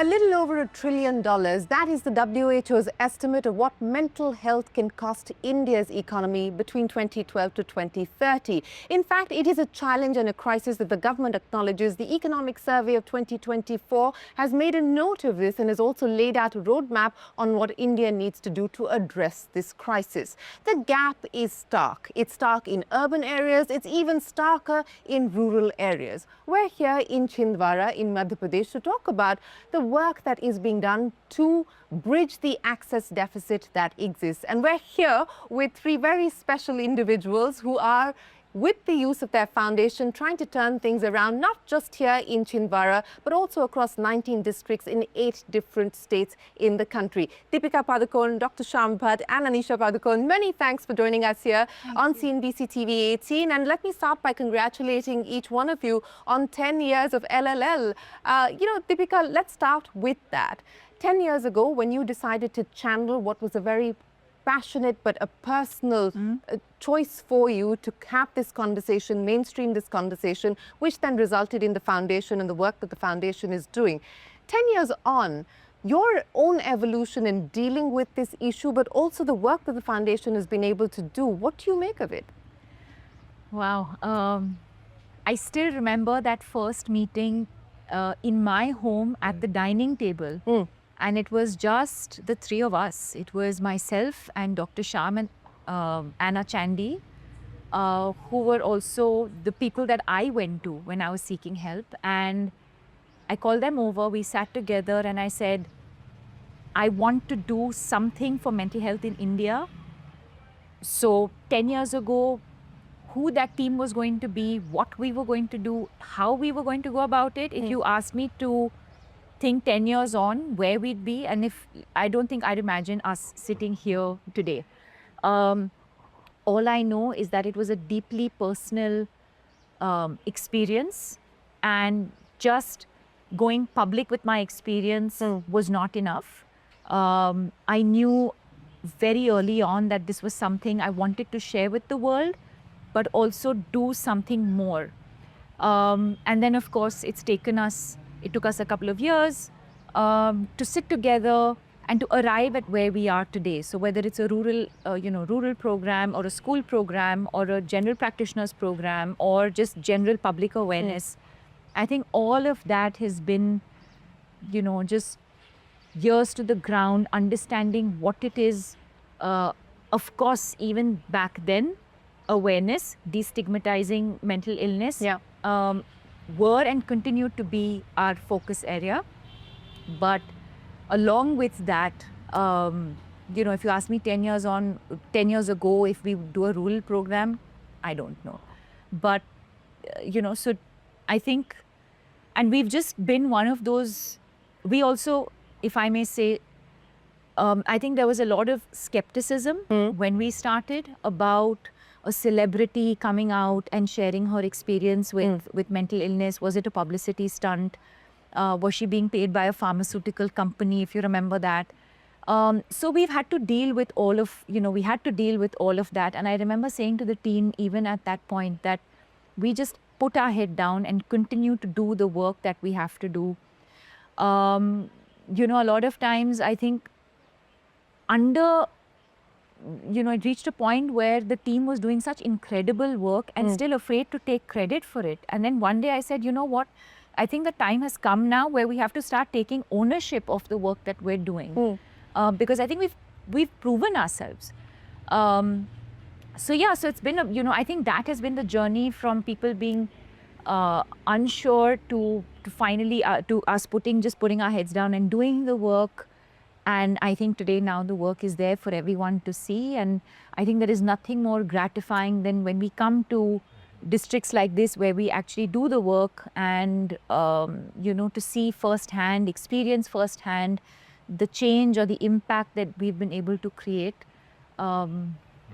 A little over $1 trillion, that is the WHO's estimate of what mental health can cost India's economy between 2012 to 2030. In fact, it is a challenge and a crisis that the government acknowledges. The Economic Survey of 2024 has made a note of this and has also laid out a roadmap on what India needs to do to address this crisis. The gap is stark. It's stark in urban areas. It's even starker in rural areas. We're here in Chhindwara in Madhya Pradesh to talk about the work that is being done to bridge the access deficit that exists. And we're here with three very special individuals who are, with the use of their foundation, trying to turn things around, not just here in Chhindwara, but also across 19 districts in 8 different states in the country. Deepika Padukone, Dr Shyam Bhat and Anisha Padukone, many thanks for joining us here on CNBC TV18. And let me start by congratulating each one of you on 10 years of LLL. Deepika, let's start with that. 10 years ago, when you decided to channel what was a very passionate but a personal choice for you to have this conversation, mainstream this conversation, which then resulted in the foundation and the work that the foundation is doing. 10 years on, your own evolution in dealing with this issue, but also the work that the foundation has been able to do, what do you make of it? Wow. I still remember that first meeting in my home at the dining table. And it was just the three of us. It was myself and Dr. Shyam and Anna Chandy, who were also the people that I went to when I was seeking help. And I called them over, we sat together and I said, I want to do something for mental health in India. So 10 years ago, who that team was going to be, what we were going to do, how we were going to go about it. If you asked me to think 10 years on where we'd be, and if I don't think I'd imagine us sitting here today. All I know is that it was a deeply personal experience, and just going public with my experience was not enough. I knew very early on that this was something I wanted to share with the world, but also do something more. And then of course it took us a couple of years to sit together and to arrive at where we are today. So whether it's a rural program or a school program or a general practitioners program or just general public awareness, I think all of that has been, just years to the ground, understanding what it is. Of course, even back then, awareness, destigmatizing mental illness. Were and continue to be our focus area. But along with that, if you ask me 10 years ago, if we would do a rural program, I don't know. But, so I think, and we've just been one of those, we also, if I may say, I think there was a lot of skepticism when we started about a celebrity coming out and sharing her experience with mental illness. Was it a publicity stunt? Was she being paid by a pharmaceutical company, if you remember that? So we've had to deal with all of, that. And I remember saying to the team, even at that point, that we just put our head down and continue to do the work that we have to do. A lot of times, I think, it reached a point where the team was doing such incredible work and still afraid to take credit for it. And then one day I said, you know what, I think the time has come now where we have to start taking ownership of the work that we're doing. Because I think we've proven ourselves. So it's been, I think that has been the journey from people being unsure to finally, to us putting our heads down and doing the work. And I think today now the work is there for everyone to see. And I think there is nothing more gratifying than when we come to districts like this where we actually do the work and, to see firsthand, experience firsthand the change or the impact that we've been able to create.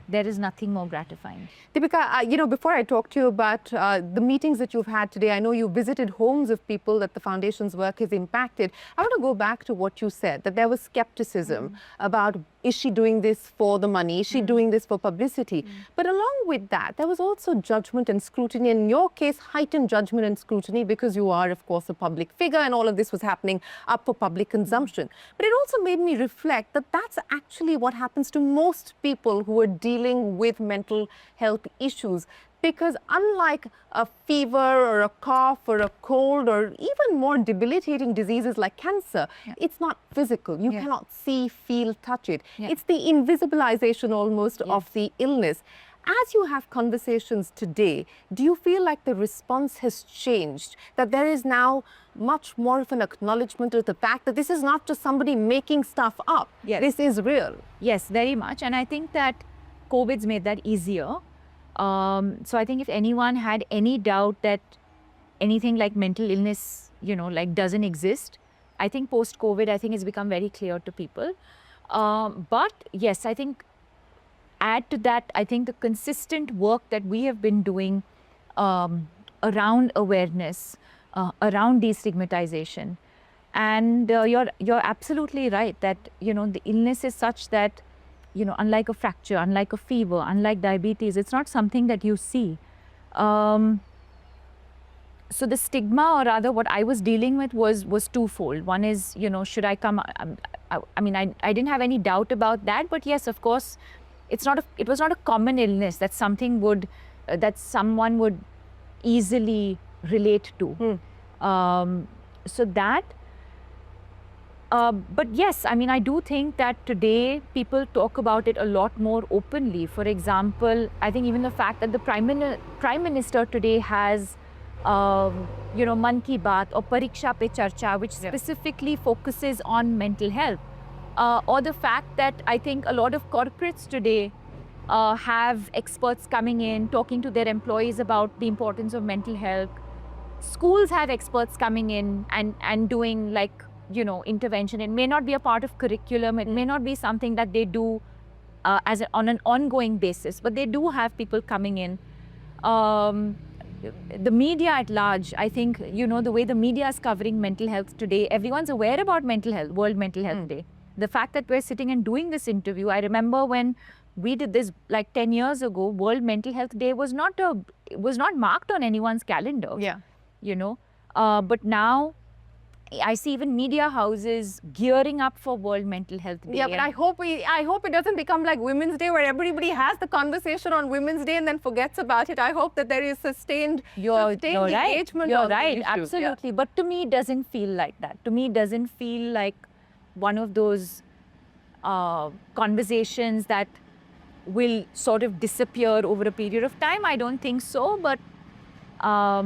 There is nothing more gratifying. Deepika, before I talk to you about the meetings that you've had today, I know you visited homes of people that the foundation's work has impacted. I want to go back to what you said, that there was skepticism about is she doing this for the money? Is she doing this for publicity? But along with that, there was also judgment and scrutiny. In your case, heightened judgment and scrutiny because you are, of course, a public figure and all of this was happening up for public consumption. But it also made me reflect that that's actually what happens to most people who are dealing with mental health issues. Because unlike a fever or a cough or a cold or even more debilitating diseases like cancer, it's not physical. You cannot see, feel, touch it. It's the invisibilization almost of the illness. As you have conversations today, do you feel like the response has changed? That there is now much more of an acknowledgement of the fact that this is not just somebody making stuff up. This is real. Yes, very much. And I think that COVID's made that easier. So I think if anyone had any doubt that anything like mental illness, like doesn't exist, I think post-COVID, I think it's become very clear to people. But yes, I think add to that, I think the consistent work that we have been doing around awareness, around destigmatization. And you're absolutely right that, the illness is such that unlike a fracture, unlike a fever, unlike diabetes, it's not something that you see. So the stigma, or rather what I was dealing with was twofold. One is, should I come, I didn't have any doubt about that, but yes, of course, it was not a common illness that that someone would easily relate to. So that, but yes, I do think that today people talk about it a lot more openly. For example, I think even the fact that the Prime Minister today has, Man Ki Baat or Pariksha Pe Charcha, which specifically focuses on mental health. Or the fact that I think a lot of corporates today have experts coming in, talking to their employees about the importance of mental health. Schools have experts coming in and doing intervention. It may not be a part of curriculum. It may not be something that they do on an ongoing basis, but they do have people coming in. The media at large, I think, the way the media is covering mental health today, everyone's aware about mental health, World Mental Health Day. The fact that we're sitting and doing this interview, I remember when we did this like 10 years ago, World Mental Health Day was not marked on anyone's calendar. But now I see even media houses gearing up for World Mental Health Day. Yeah, but I hope it doesn't become like Women's Day, where everybody has the conversation on Women's Day and then forgets about it. I hope that there is sustained engagement. You're right, absolutely. But to me, it doesn't feel like that. To me, it doesn't feel like one of those conversations that will sort of disappear over a period of time. I don't think so, but I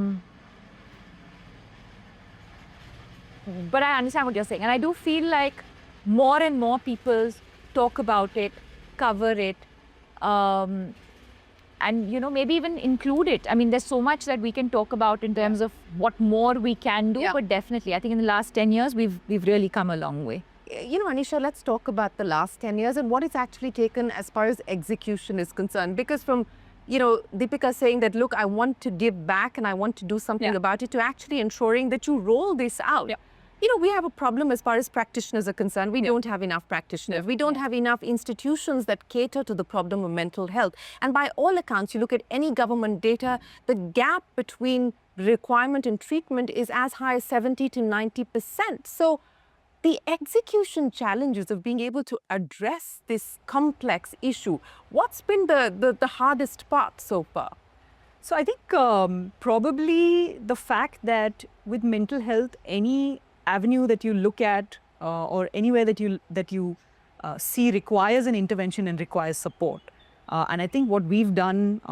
understand what you're saying. And I do feel like more and more people talk about it, cover it, and, maybe even include it. There's so much that we can talk about in terms of what more we can do, but definitely, I think in the last 10 years, we've really come a long way. Anisha, let's talk about the last 10 years and what it's actually taken as far as execution is concerned. Because from, Deepika saying that, look, I want to give back and I want to do something about it, to actually ensuring that you roll this out. We have a problem as far as practitioners are concerned. We don't have enough practitioners. We don't have enough institutions that cater to the problem of mental health. And by all accounts, you look at any government data, the gap between requirement and treatment is as high as 70 to 90%. So the execution challenges of being able to address this complex issue, what's been the hardest part so far? So I think probably the fact that with mental health, any avenue that you look at or anywhere that you see requires an intervention and requires support. And I think what we've done,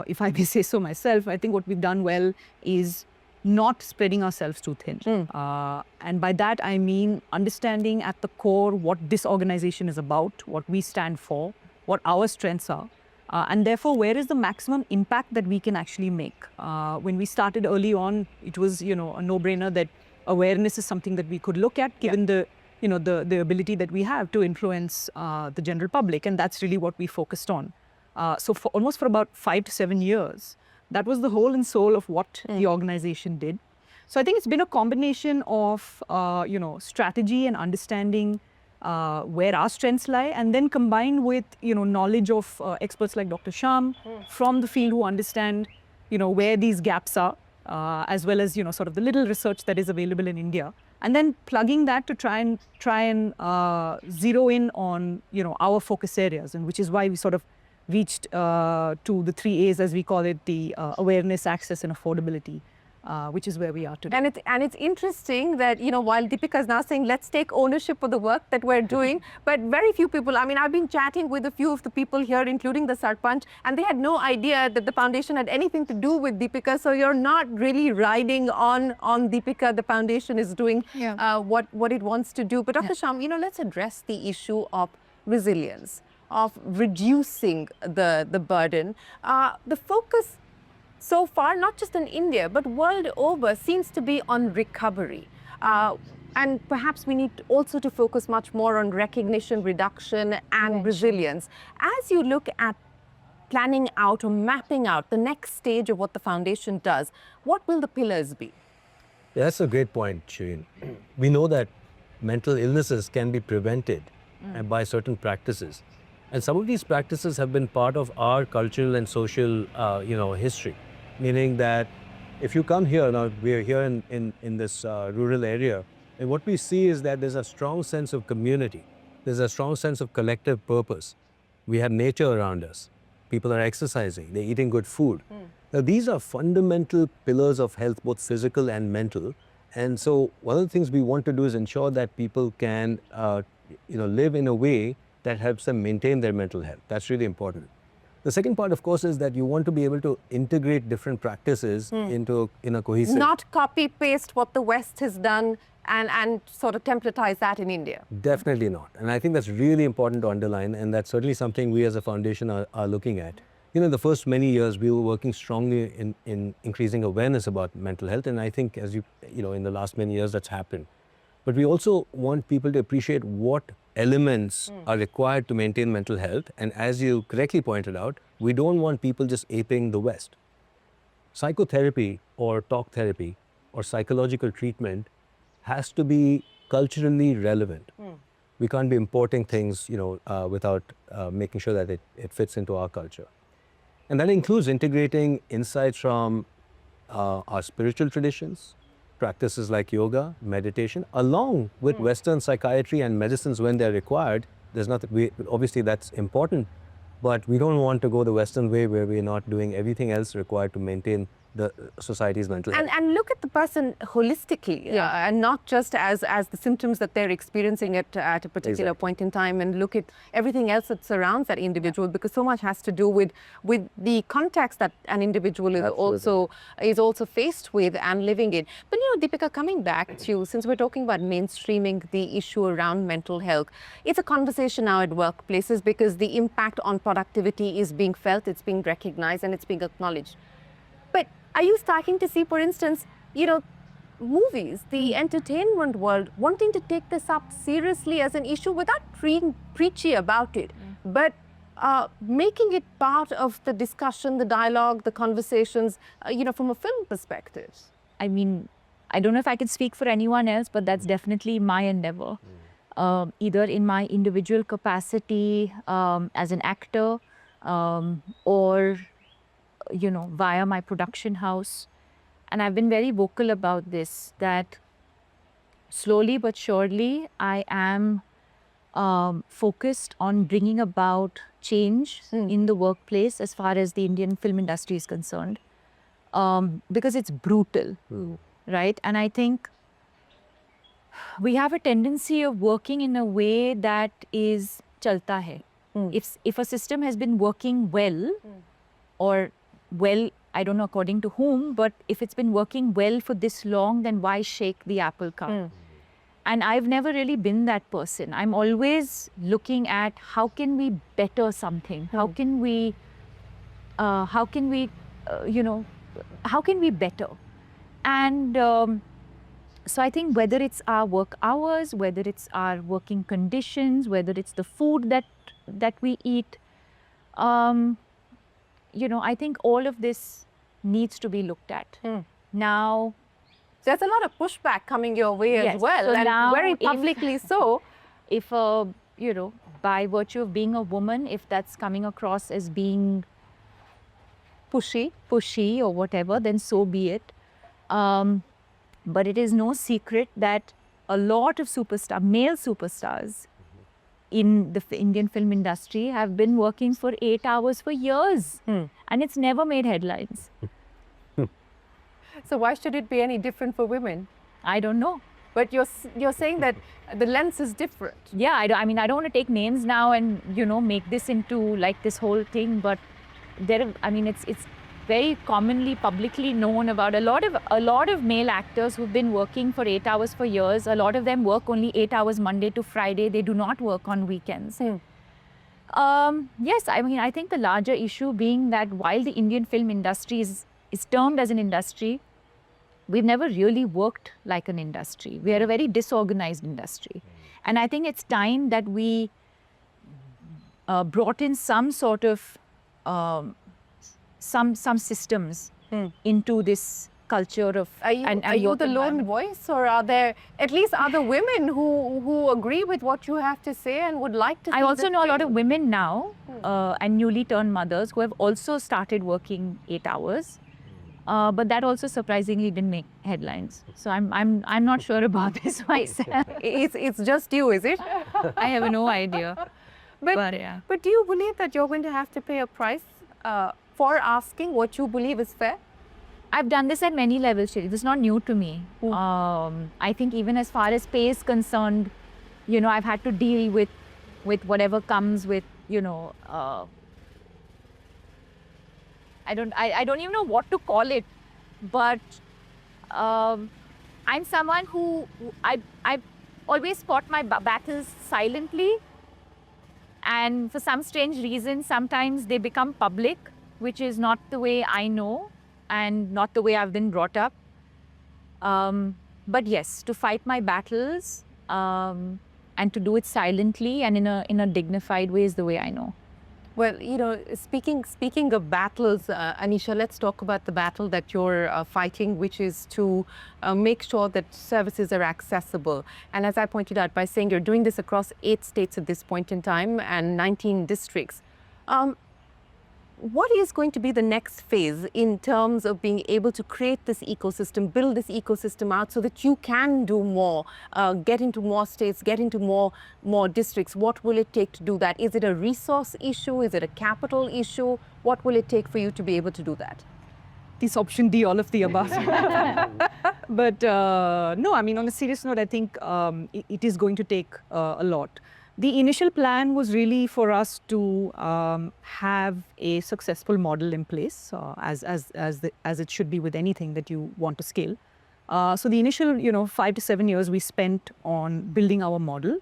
if I may say so myself, I think what we've done well is not spreading ourselves too thin. And by that, I mean understanding at the core what this organization is about, what we stand for, what our strengths are. And therefore, where is the maximum impact that we can actually make? When we started early on, it was, a no-brainer that awareness is something that we could look at, given the ability that we have to influence the general public, and that's really what we focused on. So for almost for about 5 to 7 years, that was the whole and soul of what the organization did. So I think it's been a combination of, strategy and understanding where our strengths lie, and then combined with knowledge of experts like Dr. Shyam from the field who understand where these gaps are, as well as sort of the little research that is available in India, and then plugging that to try and zero in on our focus areas, and which is why we sort of reached to the 3 A's, as we call it, the awareness, access, and affordability. Which is where we are today. And it's interesting that, while Deepika is now saying, let's take ownership of the work that we're doing, but very few people, I mean, I've been chatting with a few of the people here, including the Sarpanch, and they had no idea that the foundation had anything to do with Deepika. So you're not really riding on Deepika. The foundation is doing what it wants to do. But Dr. Shyam, let's address the issue of resilience, of reducing the burden. The focus so far, not just in India, but world over, seems to be on recovery. And perhaps we need also to focus much more on recognition, reduction, and resilience. As you look at planning out or mapping out the next stage of what the foundation does, what will the pillars be? Yeah, that's a great point, Shereen. We know that mental illnesses can be prevented by certain practices. And some of these practices have been part of our cultural and social, history. Meaning that if you come here, now we're here in this rural area, and what we see is that there's a strong sense of community. There's a strong sense of collective purpose. We have nature around us. People are exercising, they're eating good food. Now, these are fundamental pillars of health, both physical and mental. And so one of the things we want to do is ensure that people can, live in a way that helps them maintain their mental health. That's really important. The second part, of course, is that you want to be able to integrate different practices in a cohesive... Not copy-paste what the West has done and sort of templatize that in India. Definitely not. And I think that's really important to underline, and that's certainly something we as a foundation are looking at. The first many years, we were working strongly in increasing awareness about mental health, and I think, as in the last many years, that's happened. But we also want people to appreciate what elements are required to maintain mental health. And as you correctly pointed out, we don't want people just aping the West. Psychotherapy or talk therapy or psychological treatment has to be culturally relevant. We can't be importing things, without making sure that it fits into our culture. And that includes integrating insights from our spiritual traditions, practices like yoga, meditation, along with Western psychiatry and medicines when they're required. There's nothing, obviously that's important, but we don't want to go the Western way where we're not doing everything else required to maintain the society's mental health. And look at the person holistically, and not just as the symptoms that they're experiencing at a particular point in time, and look at everything else that surrounds that individual, because so much has to do with the context that an individual is also faced with and living in. But Deepika, coming back to you, since we're talking about mainstreaming the issue around mental health, it's a conversation now at workplaces because the impact on productivity is being felt, it's being recognized, and it's being acknowledged. But are you starting to see, for instance, movies, the entertainment world wanting to take this up seriously as an issue without being preachy about it, but making it part of the discussion, the dialogue, the conversations, from a film perspective? I mean, I don't know if I can speak for anyone else, but that's definitely my endeavor. Either in my individual capacity as an actor or via my production house. And I've been very vocal about this, that slowly but surely I am focused on bringing about change in the workplace as far as the Indian film industry is concerned, because it's brutal, right? And I think we have a tendency of working in a way that is chalta hai. If a system has been working well, or well, I don't know according to whom, but if it's been working well for this long, then why shake the apple cart? And I've never really been that person. I'm always looking at how can we better something? How can we better? And so I think whether it's our work hours, whether it's our working conditions, whether it's the food that we eat, I think all of this needs to be looked at. Now, there's a lot of pushback coming your way as well, so and now very publicly so. if by virtue of being a woman, if that's coming across as being pushy or whatever, then so be it. But it is no secret that a lot of male superstars in the Indian film industry have been working for 8 hours for years, and it's never made headlines. So why should it be any different for women? I don't know. But you're saying that the lens is different. Yeah, I don't want to take names now and make this into like this whole thing, but it's very commonly publicly known about a lot of male actors who've been working for 8 hours for years. A lot of them work only 8 hours Monday to Friday. They do not work on weekends. Yes, I think the larger issue being that while the Indian film industry is termed as an industry, we've never really worked like an industry. We are a very disorganized industry. And I think it's time that we brought in some sort of some systems into this culture of. Are you the lone voice, or are there at least other women who agree with what you have to say and would like to? I also know a lot of women now and newly turned mothers who have also started working 8 hours. But that also surprisingly didn't make headlines. So I'm not sure about this myself. It's just you, is it? I have no idea. But do you believe that you're going to have to pay a price for asking what you believe is fair? I've done this at many levels, Shereen. This is not new to me. I think even as far as pay is concerned, I've had to deal with whatever comes with, I don't even know what to call it, but I'm someone who I always fought my battles silently, and for some strange reason, sometimes they become public, which is not the way I know and not the way I've been brought up. But yes, to fight my battles and to do it silently and in a dignified way is the way I know. Well, speaking of battles, Anisha, let's talk about the battle that you're fighting, which is to make sure that services are accessible. And as I pointed out by saying you're doing this across 8 states at this point in time and 19 districts. What is going to be the next phase in terms of being able to create this ecosystem, build this ecosystem out so that you can do more, get into more states, get into more districts? What will it take to do that? Is it a resource issue? Is it a capital issue? What will it take for you to be able to do that? This option D, all of the above. But no, on a serious note, I think it is going to take a lot. The initial plan was really for us to have a successful model in place, as it should be with anything that you want to scale. So the initial, 5 to 7 years we spent on building our model,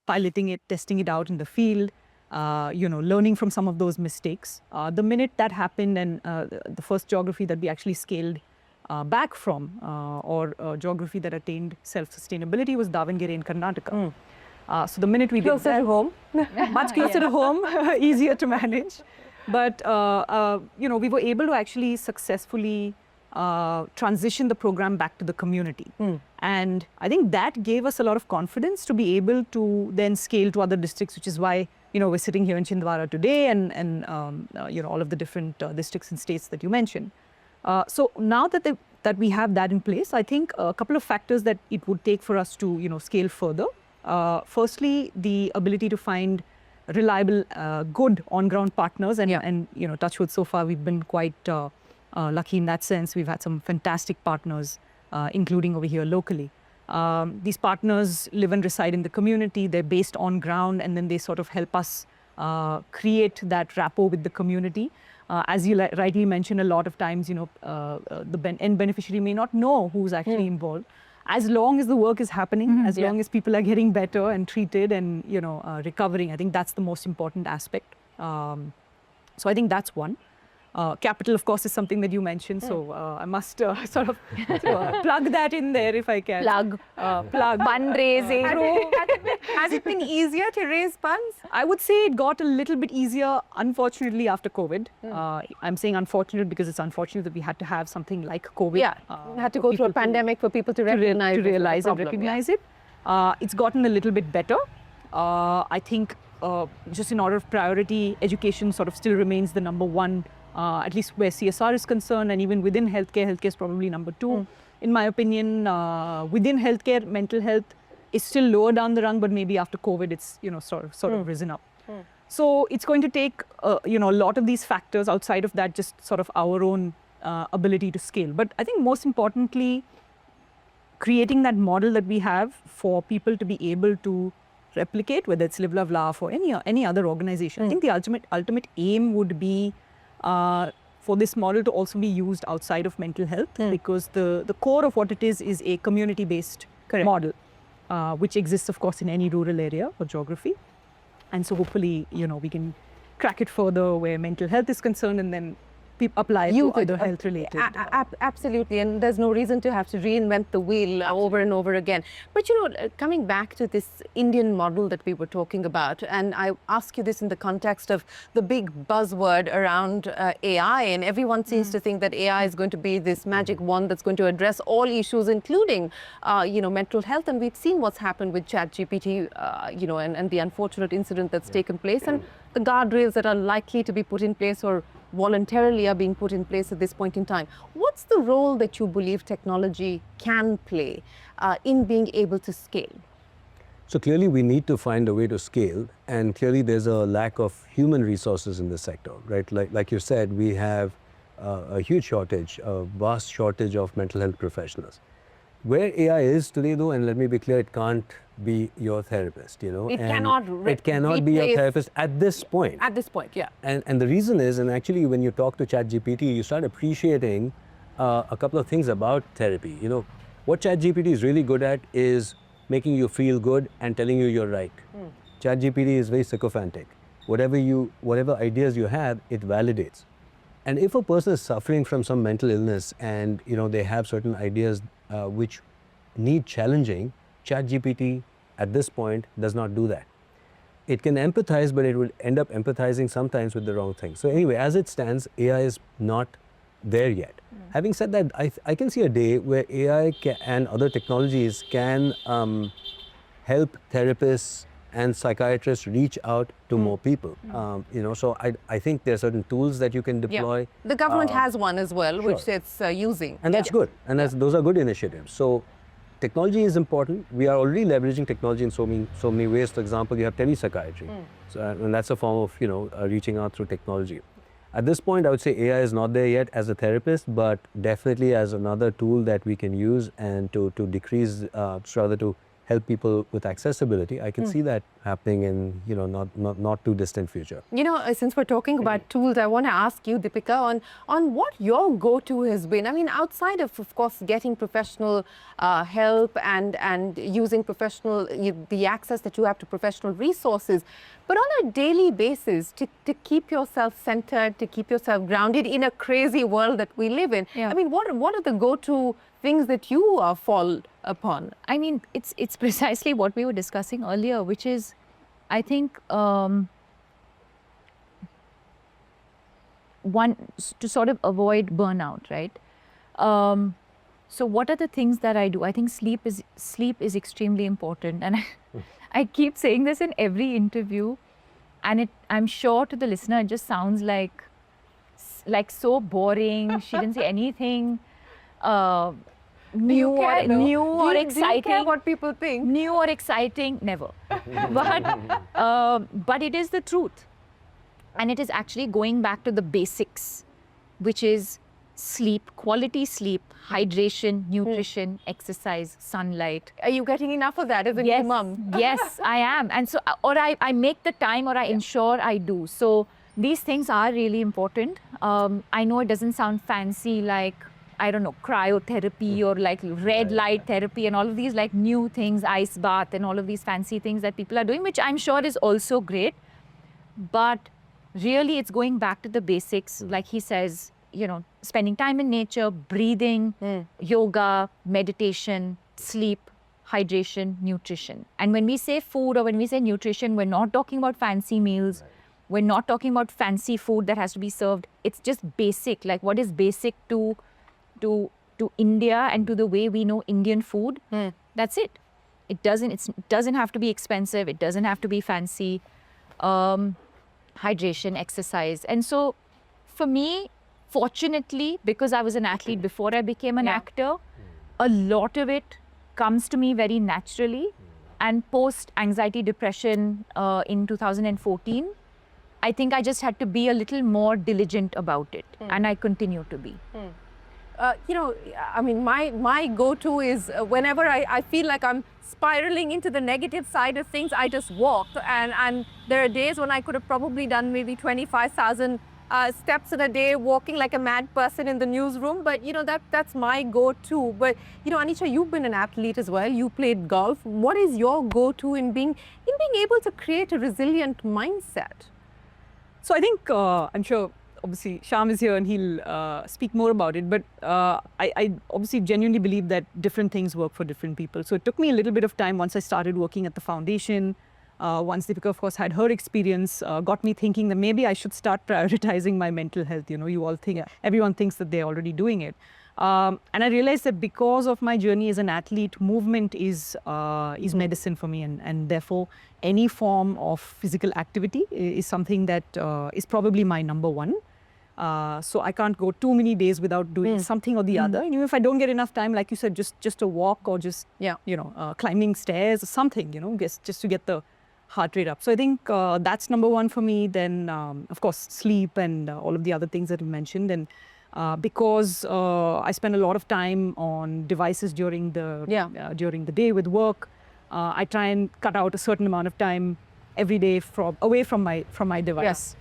piloting it, testing it out in the field, learning from some of those mistakes. The minute that happened, and the first geography that we actually scaled back from, or geography that attained self-sustainability, was Davangere in Karnataka. So the minute we did closer to home, much closer to home, easier to manage. But we were able to actually successfully transition the program back to the community. And I think that gave us a lot of confidence to be able to then scale to other districts, which is why we're sitting here in Chhindwara today, and all of the different districts and states that you mentioned. So now that we have that in place, I think a couple of factors that it would take for us to scale further. Firstly, the ability to find reliable, good on-ground partners, and touch wood, so far we've been quite lucky in that sense. We've had some fantastic partners, including over here locally. These partners live and reside in the community. They're based on ground, and then they sort of help us create that rapport with the community. As you rightly mentioned, a lot of times, the end beneficiary may not know who's actually involved. As long as the work is happening, as long as people are getting better and treated and recovering, I think that's the most important aspect. So I think that's one. Capital, of course, is something that you mentioned, so I must sort of plug that in there if I can. Plug. Fundraising. Has it been easier to raise funds? I would say it got a little bit easier, unfortunately, after COVID. I'm saying unfortunate because it's unfortunate that we had to have something like COVID. Yeah, we had to go through a pandemic for people to recognize realize and recognize it. It's gotten a little bit better. I think just in order of priority, education sort of still remains the number one, at least where CSR is concerned, and even within healthcare is probably number two. In my opinion, within healthcare, mental health is still lower down the rung, but maybe after COVID, it's sort of risen up. So it's going to take a lot of these factors outside of that, just sort of our own ability to scale. But I think most importantly, creating that model that we have for people to be able to replicate, whether it's Live, Love, Laugh or any other organization. I think the ultimate aim would be for this model to also be used outside of mental health, because the core of what it is a community-based model, which exists, of course, in any rural area or geography. And so hopefully, we can crack it further where mental health is concerned, and then apply it to other health-related. Absolutely, and there's no reason to have to reinvent the wheel over and over again. But coming back to this Indian model that we were talking about, and I ask you this in the context of the big buzzword around AI, and everyone seems to think that AI is going to be this magic wand that's going to address all issues, including mental health. And we've seen what's happened with ChatGPT, and the unfortunate incident that's taken place, and the guardrails that are likely to be put in place or voluntarily are being put in place at this point in time. What's the role that you believe technology can play in being able to scale? So clearly we need to find a way to scale, and clearly there's a lack of human resources in this sector, right? Like you said, we have a huge shortage, a vast shortage of mental health professionals. Where AI is today, though, and let me be clear, it can't be your therapist, It cannot be your therapist at this point. At this point, yeah. And the reason is, and actually when you talk to ChatGPT, you start appreciating a couple of things about therapy. What ChatGPT is really good at is making you feel good and telling you you're right. ChatGPT is very sycophantic. Whatever ideas you have, it validates. And if a person is suffering from some mental illness and they have certain ideas which need challenging, ChatGPT at this point does not do that. It can empathize, but it will end up empathizing sometimes with the wrong thing. So anyway, as it stands, AI is not there yet. Having said that, I can see a day where AI and other technologies can help therapists and psychiatrists reach out to more people. So I think there are certain tools that you can deploy. Yeah. The government has one as well, which it's using. And that's good. And those are good initiatives. So technology is important. We are already leveraging technology in so many ways. For example, you have telepsychiatry. And that's a form of reaching out through technology. At this point, I would say AI is not there yet as a therapist, but definitely as another tool that we can use and to decrease, rather to help people with accessibility. I can see that happening in not too distant future. Since we're talking about tools, I want to ask you, Deepika, on what your go-to has been. I mean, outside of course, getting professional help and using the access that you have to professional resources, but on a daily basis to keep yourself centered, to keep yourself grounded in a crazy world that we live in. I mean, what are the go-to things that you fall upon? I mean, it's precisely what we were discussing earlier, which is, I think, one, to sort of avoid burnout, right? So what are the things that I do? I think sleep is extremely important, and I keep saying this in every interview, and I'm sure to the listener it just sounds like so boring. She didn't say anything new or exciting. Do you care what people think? New or exciting, never. But it is the truth, and it is actually going back to the basics, which is sleep, quality sleep, hydration, nutrition, exercise, sunlight. Are you getting enough of that as a new mom? Yes, I am. And so, or I make the time, or I ensure I do. So these things are really important. I know it doesn't sound fancy, like, I don't know, cryotherapy or like red light therapy and all of these like new things, ice bath and all of these fancy things that people are doing, which I'm sure is also great. But really, it's going back to the basics, like he says, spending time in nature, breathing, yoga, meditation, sleep, hydration, nutrition. And when we say food or when we say nutrition, we're not talking about fancy meals. We're not talking about fancy food that has to be served. It's just basic, like what is basic to India and to the way we know Indian food. That's it. It doesn't have to be expensive. It doesn't have to be fancy. Hydration, exercise. And so for me, fortunately, because I was an athlete before I became an actor, a lot of it comes to me very naturally. And post anxiety depression in 2014, I think I just had to be a little more diligent about it. And I continue to be. I mean, my go-to is whenever I feel like I'm spiraling into the negative side of things, I just walk. And there are days when I could have probably done maybe 25,000 steps in a day, walking like a mad person in the newsroom. But, that's my go-to. But, Anisha, you've been an athlete as well. You played golf. What is your go-to in being able to create a resilient mindset? So I think, I'm sure, obviously, Shyam is here and he'll speak more about it. But I obviously genuinely believe that different things work for different people. So it took me a little bit of time once I started working at the foundation. Once Deepika, of course, had her experience, got me thinking that maybe I should start prioritizing my mental health. You all think, everyone thinks that they're already doing it. And I realized that because of my journey as an athlete, movement is medicine for me. And therefore, any form of physical activity is something that is probably my number one. So I can't go too many days without doing something or the other. And even if I don't get enough time, like you said, just a walk or just, climbing stairs or something, just to get the heart rate up. So I think that's number one for me. Then, of course, sleep and all of the other things that you mentioned. And because I spend a lot of time on devices during the day with work, I try and cut out a certain amount of time every day away from my device.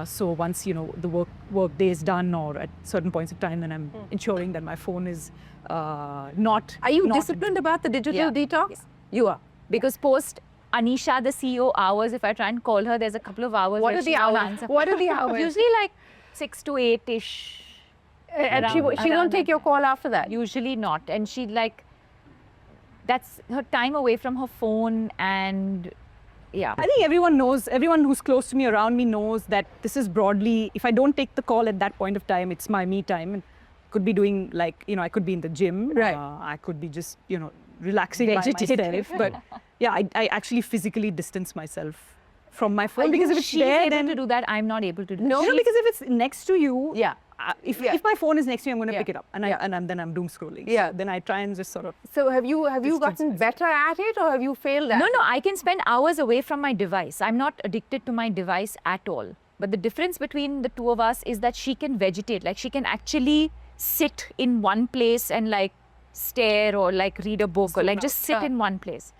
So once the work day is done, or at certain points of time, then I'm ensuring that my phone is not. Are you disciplined about the digital detox? Yeah. You are. Because post Anisha, the CEO hours, if I try and call her, there's a couple of hours. What are the hours? What are the hours? Usually like 6 to 8-ish. And she won't take your call after that? Usually not. And she that's her time away from her phone. And yeah. I think everyone who's close to me, around me, knows that this is broadly, if I don't take the call at that point of time, it's my me time. And could be doing I could be in the gym. Right. I could be just, relaxing by myself. But yeah, I actually physically distance myself from my phone. Because if it's there, able then to do that, I'm not able to do that. No, because if it's next to you, if my phone is next to me, I'm going to pick it up, and then I'm doom scrolling. Yeah. So then I try and just sort of. So have you gotten better at it, or have you failed at it? No, I can spend hours away from my device. I'm not addicted to my device at all. But the difference between the two of us is that she can vegetate. Like, she can actually sit in one place and stare or read a book or just sit in one place.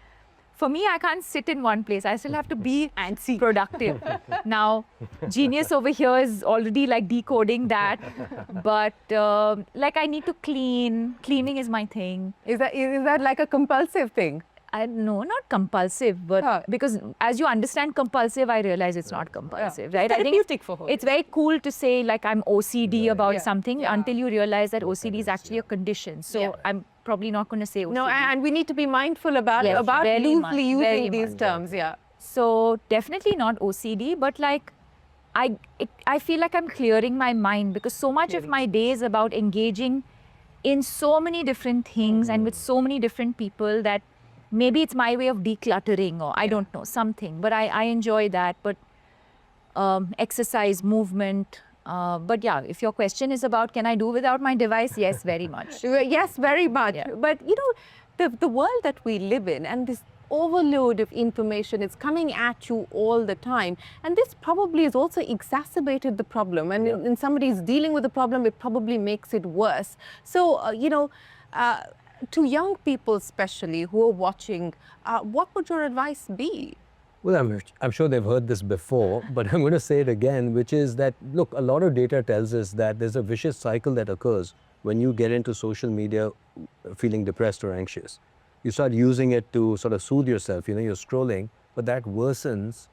For me, I can't sit in one place. I still have to be productive. Now, genius over here is already decoding that. But I need to clean. Cleaning is my thing. Is that like a compulsive thing? No, not compulsive, but because as you understand compulsive, I realize it's not compulsive, right? I think for her. It's very cool to say I'm OCD about something until you realize that OCD is actually a condition. So I'm probably not going to say OCD. No, and we need to be mindful about loosely using these terms. Yeah. So definitely not OCD, but I feel like I'm clearing my mind, because so much of my day is about engaging in so many different things and with so many different people that maybe it's my way of decluttering, or I don't know, something. But I enjoy that. But exercise, movement. But yeah, if your question is about can I do without my device, yes, very much. Yes, very much. Yeah. But the world that we live in, and this overload of information, it's coming at you all the time. And this probably has also exacerbated the problem. And when somebody's dealing with the problem, it probably makes it worse. So, to young people especially who are watching, what would your advice be? Well, I'm sure they've heard this before, but I'm going to say it again, which is that, look, a lot of data tells us that there's a vicious cycle that occurs when you get into social media feeling depressed or anxious. You start using it to sort of soothe yourself, you're scrolling, but that worsens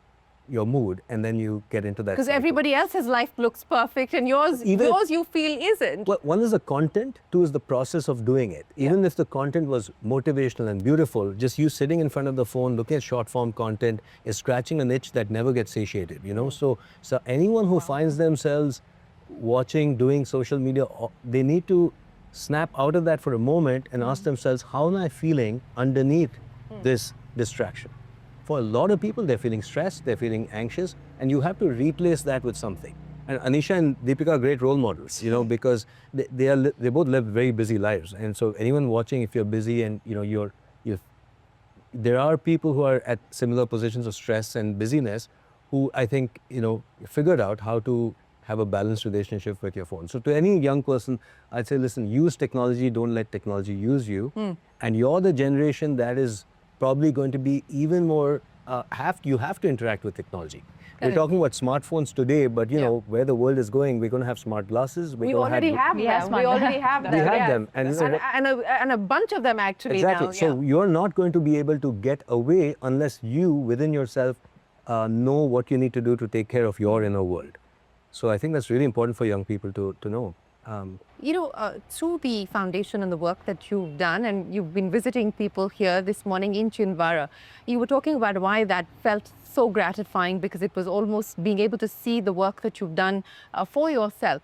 your mood, and then you get into that Because cycle. everybody else's life looks perfect, and yours you feel isn't. Well, one is the content, two is the process of doing it. Even if the content was motivational and beautiful, just you sitting in front of the phone, looking at short form content is scratching an itch that never gets satiated, So anyone who finds themselves doing social media, they need to snap out of that for a moment and ask themselves, how am I feeling underneath this distraction. For a lot of people, they're feeling stressed, they're feeling anxious, and you have to replace that with something. And Anisha and Deepika are great role models, you know, because they both live very busy lives. And so anyone watching, if you're busy and, you know, there are people who are at similar positions of stress and busyness who I think, you know, figured out how to have a balanced relationship with your phone. So to any young person, I'd say, listen, use technology, don't let technology use you. And you're the generation that is probably going to be even more, you have to interact with technology. We're talking about smartphones today, but you know, where the world is going, we're going to have smart glasses. We already have them. We already have them. We have them. And a bunch of them actually exactly. now. So you're not going to be able to get away unless you, within yourself, know what you need to do to take care of your inner world. So I think that's really important for young people to know. You know, through the foundation and the work that you've done, and you've been visiting people here this morning in Chhindwara, you were talking about why that felt so gratifying, because it was almost being able to see the work that you've done for yourself.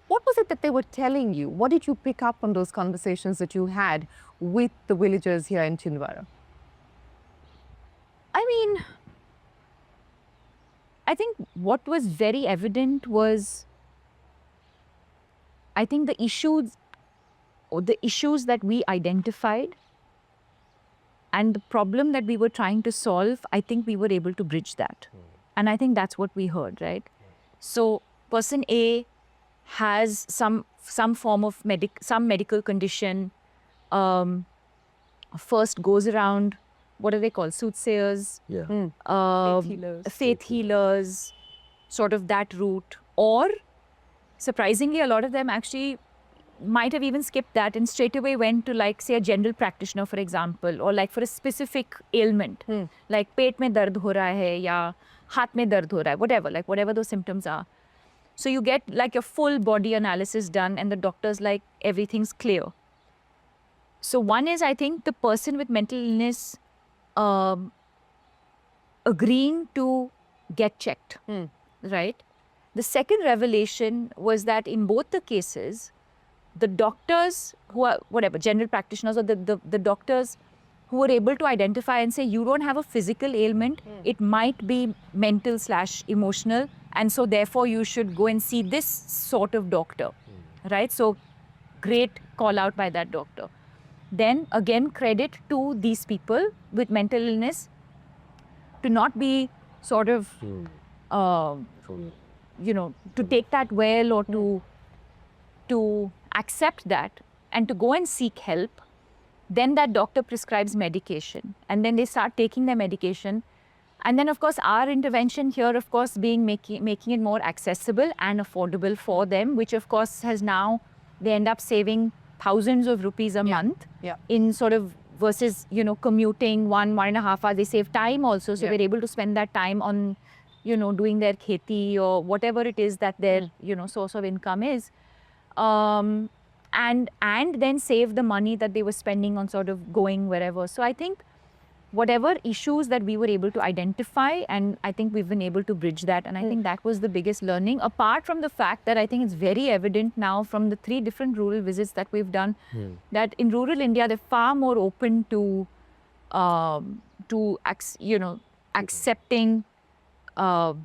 What was it that they were telling you? What did you pick up on those conversations that you had with the villagers here in Chhindwara? I mean, I think what was very evident was, I think the issues that we identified and the problem that we were trying to solve, I think we were able to bridge that. And I think that's what we heard, right? So person A has some form of medical condition, first goes around, what are they called? Soothsayers, faith healers, sort of that route. Or surprisingly, a lot of them actually might have even skipped that and straight away went to, like, say, a general practitioner, for example, or like for a specific ailment, like पेट में दर्द हो रहा है या हाथ में दर्द हो रहा है, whatever, like whatever those symptoms are. So you get like a full body analysis done and the doctor's like, everything's clear. So one is, I think, the person with mental illness agreeing to get checked, right? The second revelation was that in both the cases, the doctors who are, whatever, general practitioners, or the doctors who were able to identify and say, you don't have a physical ailment, it might be mental/emotional, and so therefore you should go and see this sort of doctor, right? So great call out by that doctor. Then again, credit to these people with mental illness to not be sort of, you know, to take that well, or to accept that and to go and seek help. Then that doctor prescribes medication and then they start taking their medication. And then, of course, our intervention here, of course, being making it more accessible and affordable for them, which, of course, has now, they end up saving thousands of rupees a month in sort of, versus, you know, commuting 1.5 hours. They save time also. So we're able to spend that time on, you know, doing their kheti or whatever it is that their, you know, source of income is. And then save the money that they were spending on sort of going wherever. So I think whatever issues that we were able to identify, and I think we've been able to bridge that. And I think that was the biggest learning, apart from the fact that I think it's very evident now from the 3 different rural visits that we've done, that in rural India, they're far more open to you know, accepting the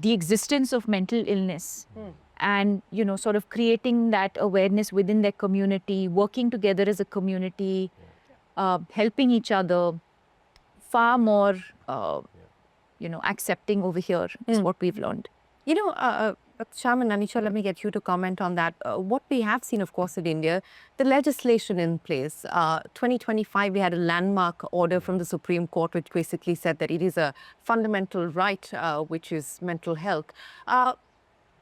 existence of mental illness. And, you know, sort of creating that awareness within their community, working together as a community, helping each other, far more, you know, accepting over here is what we've learned. You know, Dr. Shyam and Anisha, let me get you to comment on that. What we have seen, of course, in India, the legislation in place. 2025, we had a landmark order from the Supreme Court, which basically said that it is a fundamental right, which is mental health.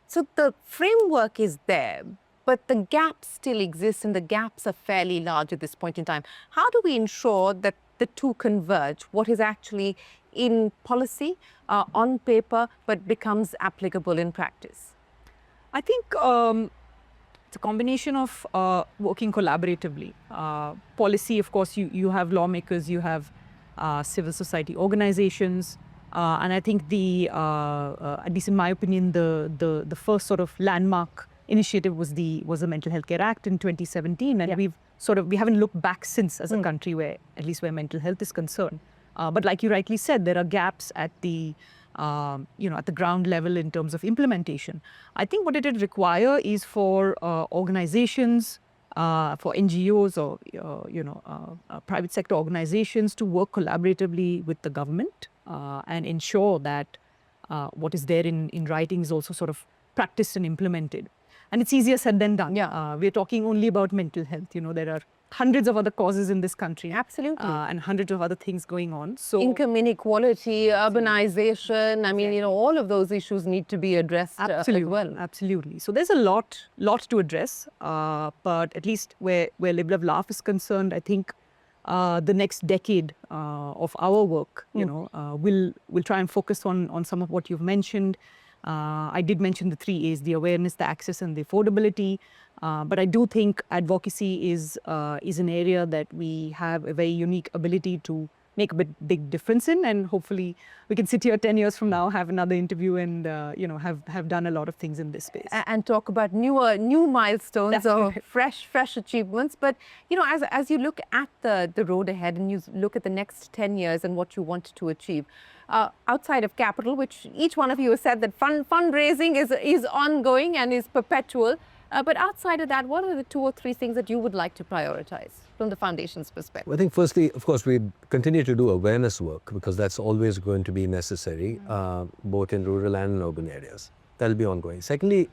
So the framework is there, but the gaps still exist, and the gaps are fairly large at this point in time. How do we ensure that the two converge, what is actually in policy, on paper, but becomes applicable in practice? I think it's a combination of working collaboratively. Policy, of course, you have lawmakers, you have civil society organizations, and I think at least in my opinion, the first sort of landmark initiative was the Mental Health Care Act in 2017, and we haven't looked back since as a country where, at least where mental health is concerned. But like you rightly said, there are gaps at the, at the ground level in terms of implementation. I think what it would require is for organizations, for NGOs or private sector organizations to work collaboratively with the government and ensure that what is there in writing is also sort of practiced and implemented. And it's easier said than done. We're talking only about mental health. There are hundreds of other causes in this country. Absolutely. And hundreds of other things going on. So income inequality, urbanization, I mean, all of those issues need to be addressed as well. Absolutely. So there's a lot to address. But at least where Live, Love, Laugh is concerned, I think the next decade of our work, will try and focus on some of what you've mentioned. I did mention the 3 A's, the awareness, the access and the affordability. But I do think advocacy is an area that we have a very unique ability to make a big difference in, and hopefully we can sit here 10 years from now, have another interview and have done a lot of things in this space. And talk about new milestones or fresh achievements. But as you look at the road ahead and you look at the next 10 years and what you want to achieve, outside of capital, which each one of you has said that fundraising is ongoing and is perpetual. But outside of that, what are the 2 or 3 things that you would like to prioritize from the foundation's perspective? I think firstly, of course, we continue to do awareness work because that's always going to be necessary, both in rural and in urban areas. That'll be ongoing. Secondly,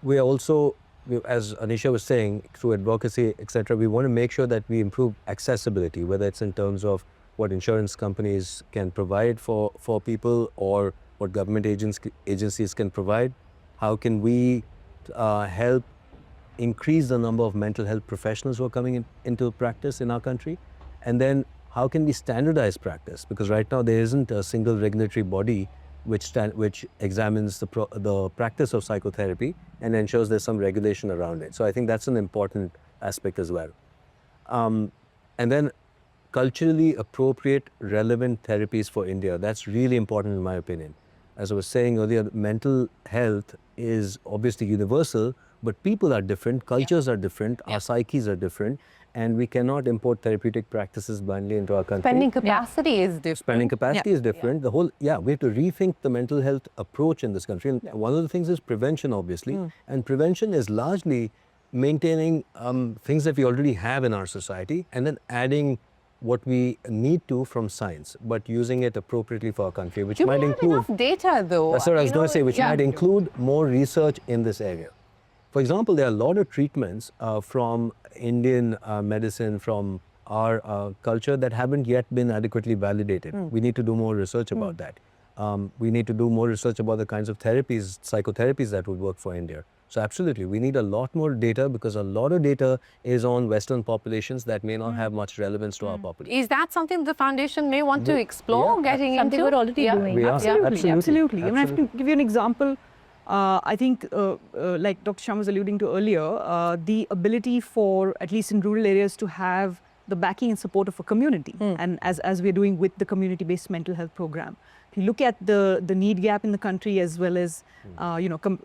we are also, as Anisha was saying, through advocacy, etc., we want to make sure that we improve accessibility, whether it's in terms of what insurance companies can provide for people or what government agencies can provide. How can we help increase the number of mental health professionals who are coming into practice in our country? And then how can we standardize practice? Because right now there isn't a single regulatory body which examines the practice of psychotherapy and ensures there's some regulation around it. So I think that's an important aspect as well. And then culturally appropriate, relevant therapies for India. That's really important in my opinion. As I was saying earlier, mental health is obviously universal, but people are different, cultures are different, our psyches are different, and we cannot import therapeutic practices blindly into our country. Spending capacity is different. Spending capacity is different. We have to rethink the mental health approach in this country. And one of the things is prevention, obviously. And prevention is largely maintaining things that we already have in our society and then adding what we need to from science, but using it appropriately for our country, which might include enough data, though. That's what I was going to say, which might include more research in this area. For example, there are a lot of treatments from Indian medicine, from our culture that haven't yet been adequately validated. We need to do more research about that. We need to do more research about the kinds of therapies, psychotherapies that would work for India. So absolutely, we need a lot more data because a lot of data is on Western populations that may not have much relevance to our population. Is that something the foundation may want to explore, getting something into? we're already doing. We are. Absolutely. I mean, I can give you an example. I think, like Dr. Shyam was alluding to earlier, the ability for, at least in rural areas, to have the backing and support of a community. And as we're doing with the community-based mental health program. If you look at the need gap in the country as well as,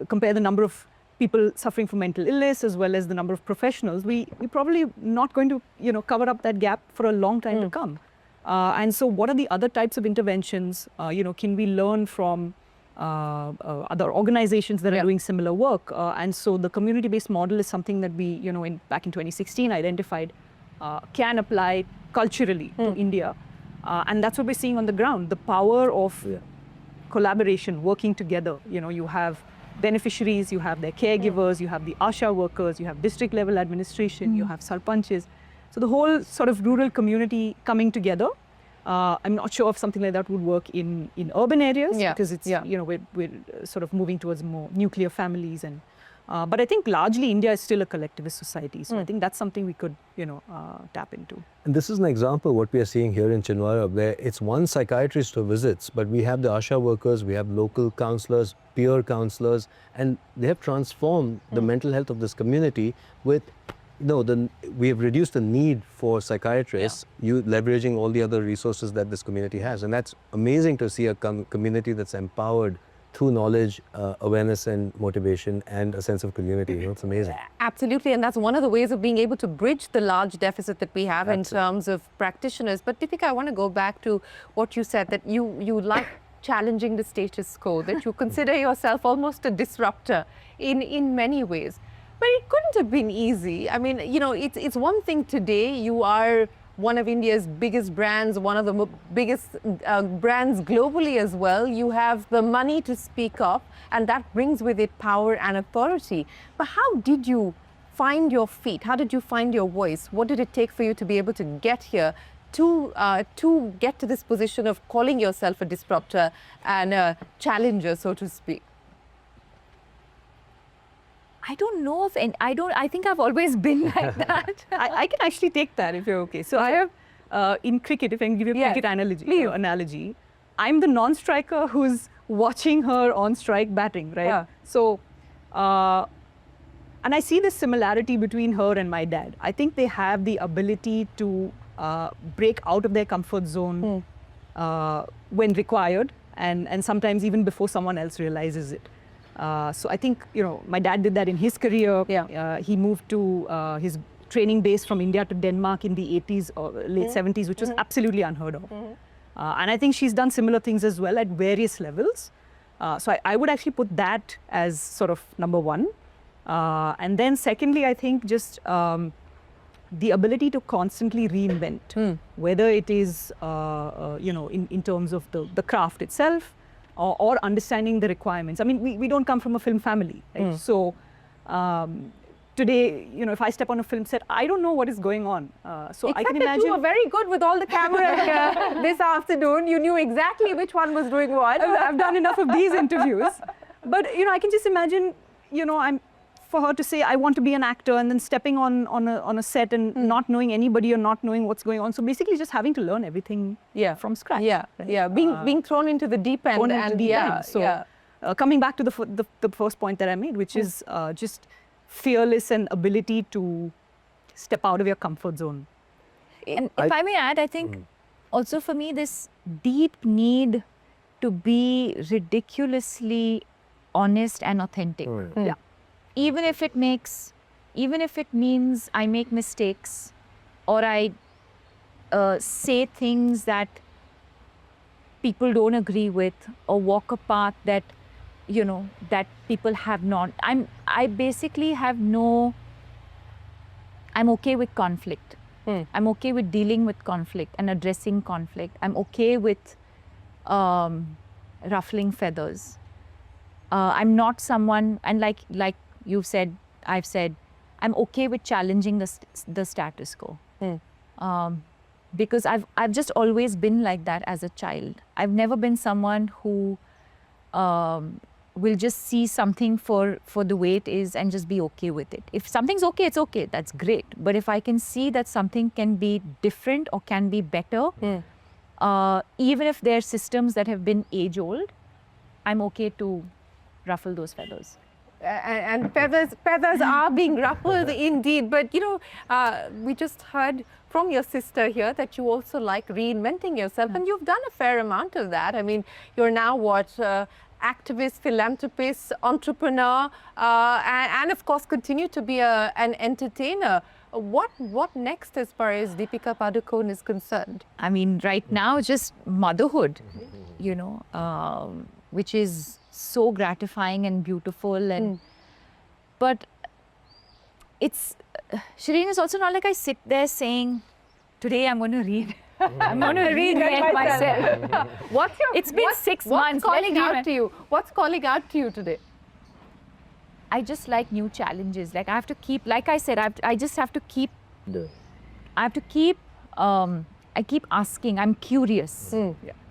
compare the number of people suffering from mental illness as well as the number of professionals, we're probably not going to, cover up that gap for a long time to come. And so what are the other types of interventions, can we learn from other organizations that are doing similar work? And so the community-based model is something that we, back in 2016 identified can apply culturally to India. And that's what we're seeing on the ground, the power of collaboration, working together. You have beneficiaries, you have their caregivers, you have the ASHA workers, you have district level administration, you have sarpanches. So the whole sort of rural community coming together. I'm not sure if something like that would work in urban areas because it's, we're sort of moving towards more nuclear families. And but I think largely India is still a collectivist society. So I think that's something we could, tap into. And this is an example of what we are seeing here in Chinwara, where it's one psychiatrist who visits, but we have the ASHA workers, we have local counselors, peer counselors, and they have transformed the mental health of this community with, we have reduced the need for psychiatrists, leveraging all the other resources that this community has. And that's amazing to see a community that's empowered through knowledge, awareness and motivation and a sense of community. You know, it's amazing. Absolutely, and that's one of the ways of being able to bridge the large deficit that we have in Absolutely. terms of practitioners. But Deepika, I want to go back to what you said, that you like challenging the status quo, that you consider yourself almost a disruptor in many ways. But it couldn't have been easy. I mean, you know, it's one thing today, you are one of India's biggest brands, one of the biggest brands globally as well. You have the money to speak up, and that brings with it power and authority. But how did you find your feet? How did you find your voice? What did it take for you to be able to get here, to get to this position of calling yourself a disruptor and a challenger, so to speak? I don't know if any, I think I've always been like that. I can actually take that if you're okay. So I have, in cricket, if I can give you a cricket analogy, I'm the non-striker who's watching her on strike batting, right? Yeah. So, and I see this similarity between her and my dad. I think they have the ability to break out of their comfort zone when required, and sometimes even before someone else realizes it. So I think, you know, my dad did that in his career. Yeah. He moved to his training base from India to Denmark in the 80s or late 70s, which was absolutely unheard of. And I think she's done similar things as well at various levels. So I would actually put that as sort of number one. And then secondly, I think just the ability to constantly reinvent, whether it is, you know, in terms of the craft itself, or understanding the requirements. I mean, we don't come from a film family, right? So today, you know, if I step on a film set, I don't know what is going on. So Except I can that imagine. you were very good with all the cameras here this afternoon. You knew exactly which one was doing what. I've done enough of these interviews. But, you know, I can just imagine, you know, for her to say, I want to be an actor, and then stepping on a set and not knowing anybody or not knowing what's going on. So basically just having to learn everything from scratch. Yeah, right? yeah. Being thrown into the deep end. So coming back to the first point that I made, which is just fearless and ability to step out of your comfort zone. And if I may add, I think also for me, this deep need to be ridiculously honest and authentic. Yeah. Even if it means I make mistakes, or I say things that people don't agree with, or walk a path that, you know, that people have not. I basically have no. I'm okay with conflict. I'm okay with dealing with conflict and addressing conflict. I'm okay with ruffling feathers. I'm not someone, and like you've said, I've said, I'm okay with challenging the status quo. Because I've just always been like that as a child. I've never been someone who will just see something for the way it is and just be okay with it. If something's okay, it's okay. That's great. But if I can see that something can be different or can be better, even if there are systems that have been age-old, I'm okay to ruffle those feathers. And feathers are being ruffled indeed. But, you know, we just heard from your sister here that you also like reinventing yourself, and you've done a fair amount of that. I mean, you're now what? Activist, philanthropist, entrepreneur, and of course continue to be an entertainer. What next as far as Deepika Padukone is concerned? I mean, right now, just motherhood, you know, which is so gratifying and beautiful. And but it's, Shereen, is also not like I sit there saying, today I'm going to read. I'm going to reinvent myself. It's been 6 months. What's calling out to you? What's calling out to you today? I just like new challenges. Like I have to keep, like I said, I just have to keep. I have to keep. I keep asking. I'm curious.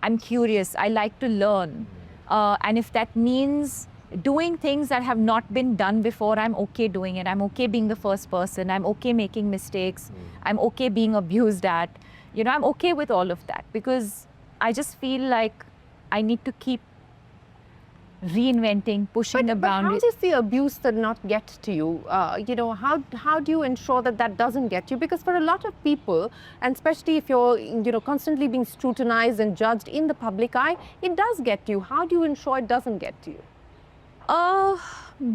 I'm curious. I like to learn, and if that means doing things that have not been done before, I'm okay doing it. I'm okay being the first person. I'm okay making mistakes. I'm okay being abused at. You know, I'm okay with all of that because I just feel like I need to keep reinventing, pushing the But how boundaries. does the abuse that not get to you? How do you ensure that that doesn't get you? Because for a lot of people, and especially if you're constantly being scrutinized and judged in the public eye, it does get you. How do you ensure it doesn't get to you?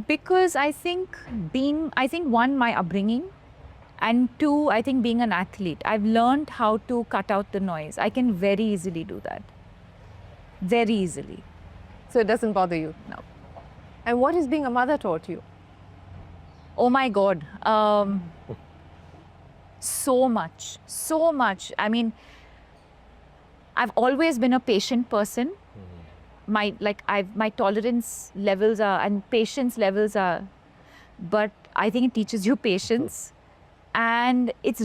Because I think one, my upbringing, and two, I think being an athlete, I've learned how to cut out the noise. I can very easily do that. Very easily. So it doesn't bother you? No. And what has being a mother taught you? Oh my God. So much. So much. I mean, I've always been a patient person. My tolerance levels are and patience levels are, but I think it teaches you patience. And it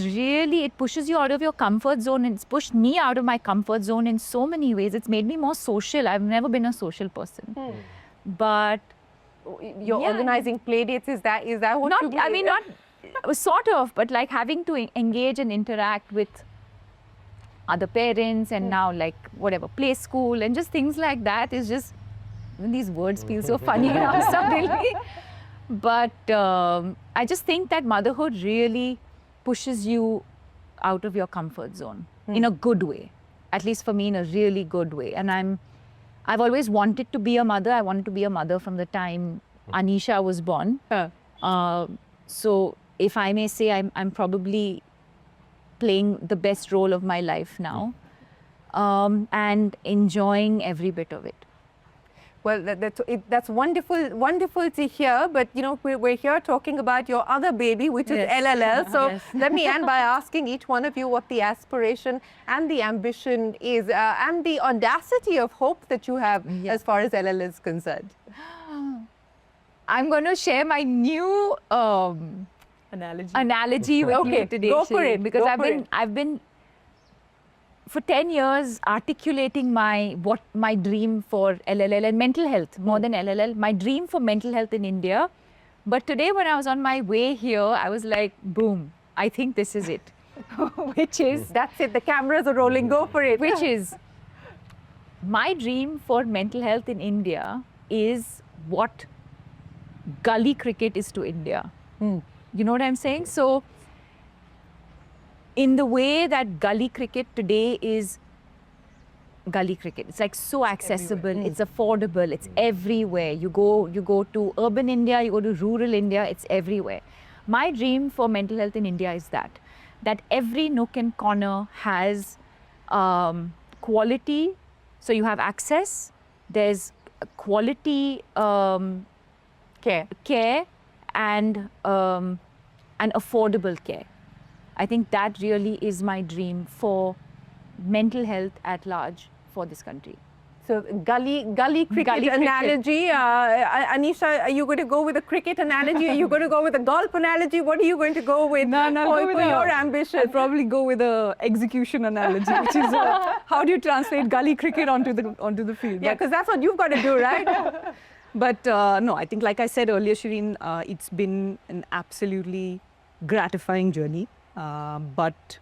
pushes you out of your comfort zone, and it's pushed me out of my comfort zone in so many ways. It's made me more social. I've never been a social person. But you're organizing play dates, is that what you do? I mean, not sort of, but like having to engage and interact with other parents, and now like whatever, play school and just things like that is just, these words feel so funny now suddenly. But I just think that motherhood really pushes you out of your comfort zone in a good way. At least for me, in a really good way. And I've always wanted to be a mother. I wanted to be a mother from the time Anisha was born. So if I may say, I'm probably playing the best role of my life now, and enjoying every bit of it. Well, that's wonderful to hear. But we're here talking about your other baby, which is LLL. So let me end by asking each one of you what the aspiration and the ambition is, and the audacity of hope that you have as far as LLL is concerned. I'm going to share my new analogy with you today. Go for it. Because I've been for 10 years articulating my dream for LLL and mental health, more than LLL, my dream for mental health in India. But today when I was on my way here, I was like, boom, I think this is it. Which is... That's it, the cameras are rolling, go for it. Which is, my dream for mental health in India is what gully cricket is to India. You know what I'm saying? So, in the way that gully cricket today is gully cricket, it's like so accessible, it's affordable, it's everywhere. You go to urban India, you go to rural India, it's everywhere. My dream for mental health in India is that every nook and corner has quality, so you have access, there's quality care and affordable care. I think that really is my dream for mental health at large for this country. So gully cricket analogy. Anisha, are you going to go with a cricket analogy? Are you going to go with a golf analogy? What are you going to go with for your ambition? I'll probably go with a execution analogy, which is how do you translate gully cricket onto the field? Yeah, because that's what you've got to do, right? But no, I think like I said earlier, Shereen, it's been an absolutely gratifying journey. But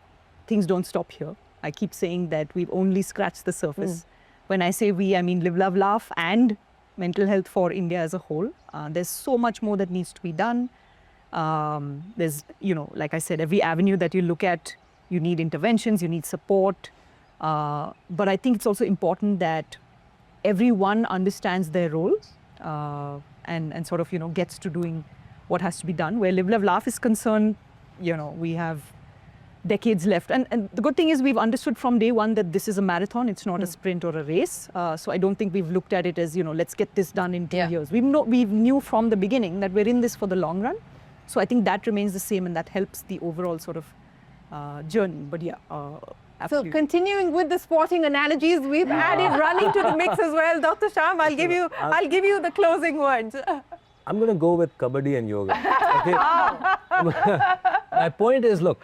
things don't stop here. I keep saying that we've only scratched the surface. When I say we, I mean Live, Love, Laugh and mental health for India as a whole. There's so much more that needs to be done. There's, like I said, every avenue that you look at, you need interventions, you need support. But I think it's also important that everyone understands their role and sort of, gets to doing what has to be done. Where Live, Love, Laugh is concerned, we have decades left. And the good thing is we've understood from day one that this is a marathon, it's not a sprint or a race. So I don't think we've looked at it as, let's get this done in 2 years. We knew from the beginning that we're in this for the long run. So I think that remains the same, and that helps the overall sort of journey. But yeah, absolutely. So continuing with the sporting analogies, we've added running to the mix as well. Dr. Shyam, I'll give you the closing words. I'm going to go with kabaddi and yoga. Okay? My point is, look,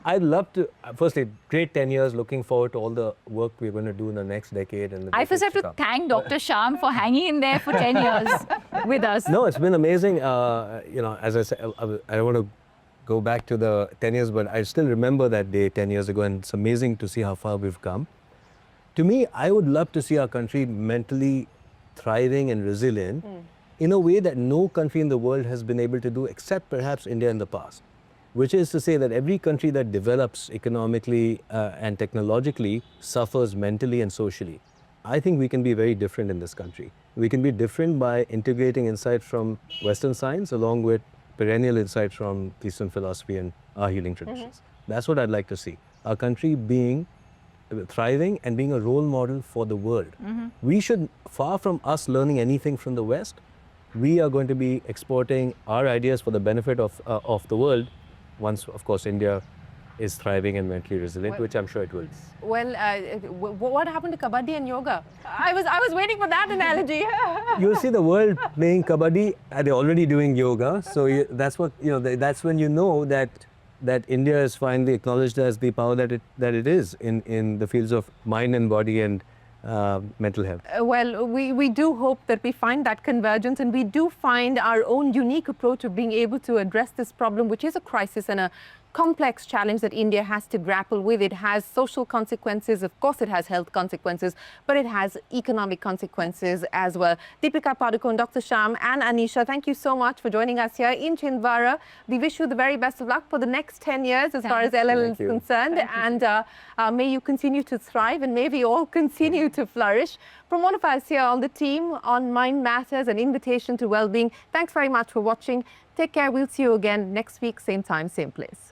I'd love to, firstly, great 10 years, looking forward to all the work we're going to do in the next decade. And I first have to thank Dr. Shyam for hanging in there for 10 years with us. No, it's been amazing. As I said, I don't want to go back to the 10 years, but I still remember that day 10 years ago, and it's amazing to see how far we've come. To me, I would love to see our country mentally thriving and resilient in a way that no country in the world has been able to do except perhaps India in the past. Which is to say that every country that develops economically and technologically suffers mentally and socially. I think we can be very different in this country. We can be different by integrating insights from Western science along with perennial insights from Eastern philosophy and our healing traditions. That's what I'd like to see. Our country being thriving and being a role model for the world. We should, far from us learning anything from the West, we are going to be exporting our ideas for the benefit of the world once, of course, India is thriving and mentally resilient, which I'm sure it will. Well, what happened to kabaddi and yoga? I was waiting for that analogy. You'll see the world playing kabaddi, and they're already doing yoga. So that's what that's when you know that India is finally acknowledged as the power that it is in the fields of mind and body and mental health. Well, we do hope that we find that convergence, and we do find our own unique approach of being able to address this problem, which is a crisis and a complex challenge that India has to grapple with. It has social consequences, of course it has health consequences, but it has economic consequences as well. Deepika Padukone, Dr Shyam and Anisha, thank you so much for joining us here in Chhindwara. We wish you the very best of luck for the next 10 years as far as LL is concerned, and may you continue to thrive, and may we all continue to flourish. From all of us here on the team on Mind Matters, an invitation to well-being, thanks very much for watching. Take care. We'll see you again next week, same time, same place.